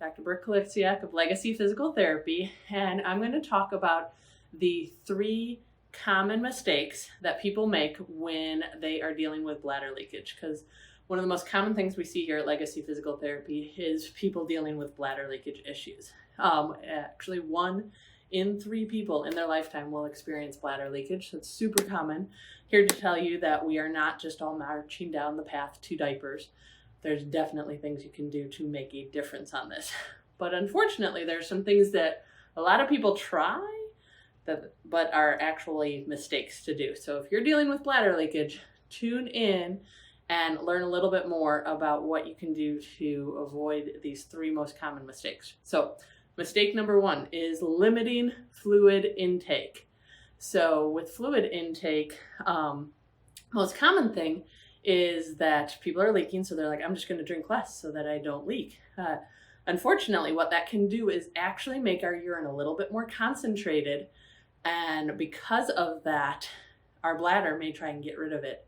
Dr. Brooke Kalixiak of Legacy Physical Therapy, and I'm going to talk about the 3 common mistakes that people make when they are dealing with bladder leakage, because one of the most common things we see here at Legacy Physical Therapy is people dealing with bladder leakage issues. Actually, 1 in 3 people in their lifetime will experience bladder leakage. So it's super common. Here to tell you that we are not just all marching down the path to diapers. There's definitely things you can do to make a difference on this. But unfortunately, there's some things that a lot of people try but are actually mistakes to do. So if you're dealing with bladder leakage, tune in and learn a little bit more about what you can do to avoid these 3 most common mistakes. So mistake number 1 is limiting fluid intake. So with fluid intake, most common thing is that people are leaking, so they're like, I'm just going to drink less so that I don't leak. Unfortunately, what that can do is actually make our urine a little bit more concentrated, and because of that, our bladder may try and get rid of it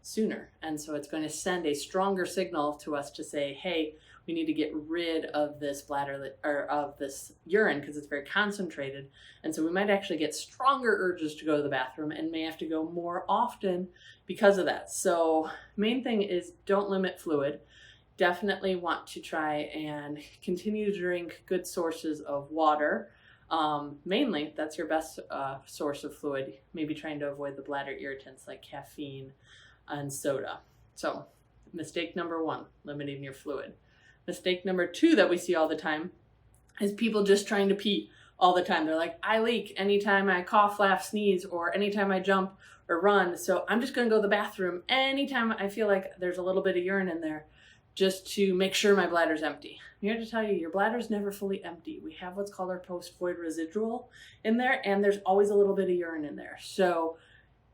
sooner. And so it's going to send a stronger signal to us to say, hey, we need to get rid of this bladder or of this urine because it's very concentrated. And so we might actually get stronger urges to go to the bathroom and may have to go more often because of that. So main thing is don't limit fluid. Definitely want to try and continue to drink good sources of water. Mainly, that's your best source of fluid. Maybe trying to avoid the bladder irritants like caffeine and soda. So mistake number 1, limiting your fluid. Mistake number 2 that we see all the time is people just trying to pee all the time. They're like, I leak anytime I cough, laugh, sneeze, or anytime I jump or run. So I'm just going to go to the bathroom anytime I feel like there's a little bit of urine in there just to make sure my bladder's empty. I'm here to tell you, your bladder's never fully empty. We have what's called our post-void residual in there, and there's always a little bit of urine in there. So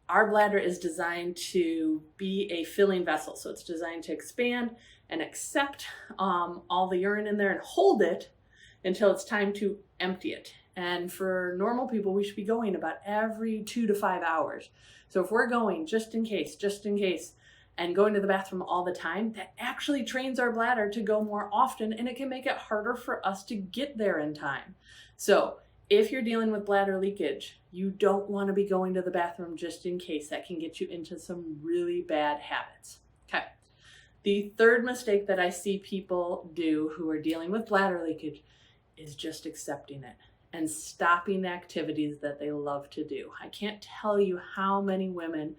our bladder is designed to be a filling vessel. So it's designed to expand and accept all the urine in there and hold it until it's time to empty it. And for normal people, we should be going about every 2 to 5 hours. So if we're going just in case, and going to the bathroom all the time, that actually trains our bladder to go more often, and it can make it harder for us to get there in time. So if you're dealing with bladder leakage, you don't want to be going to the bathroom just in case. That can get you into some really bad habits. Okay. The 3rd mistake that I see people do who are dealing with bladder leakage is just accepting it and stopping the activities that they love to do. I can't tell you how many women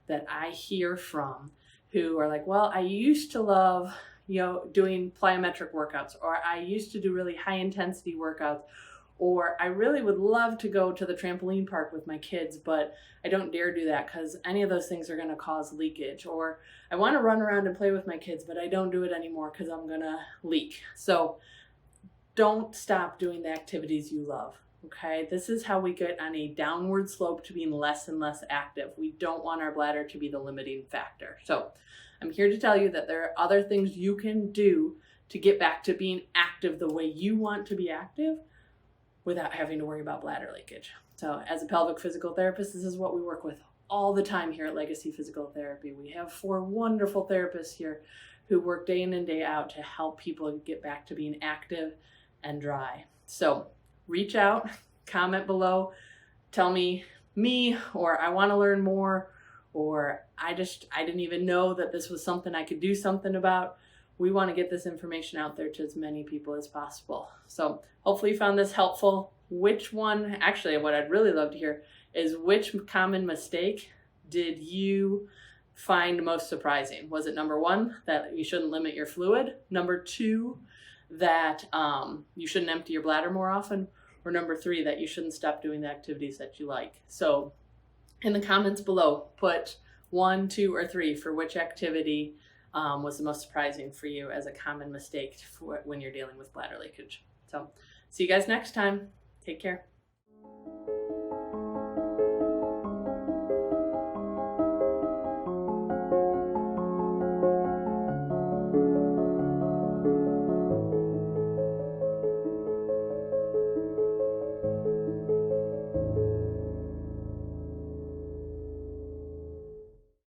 that I hear from who are like, well, I used to love, doing plyometric workouts, or I used to do really high intensity workouts, or I really would love to go to the trampoline park with my kids, but I don't dare do that because any of those things are going to cause leakage. Or I want to run around and play with my kids, but I don't do it anymore because I'm going to leak. So don't stop doing the activities you love. Okay, this is how we get on a downward slope to being less and less active. We don't want our bladder to be the limiting factor. So I'm here to tell you that there are other things you can do to get back to being active the way you want to be active without having to worry about bladder leakage. So as a pelvic physical therapist, this is what we work with all the time here at Legacy Physical Therapy. We have 4 wonderful therapists here who work day in and day out to help people get back to being active and dry. So reach out, comment below, tell me, or I want to learn more, or I didn't even know that this was something I could do something about. We want to get this information out there to as many people as possible. So hopefully you found this helpful. Actually what I'd really love to hear is which common mistake did you find most surprising? Was it number 1, that you shouldn't limit your fluid? Number 2, that you shouldn't empty your bladder more often? Or number 3, that you shouldn't stop doing the activities that you like? So in the comments below, put 1, 2, or 3 for which activity was the most surprising for you as a common mistake when you're dealing with bladder leakage. So see you guys next time. Take care.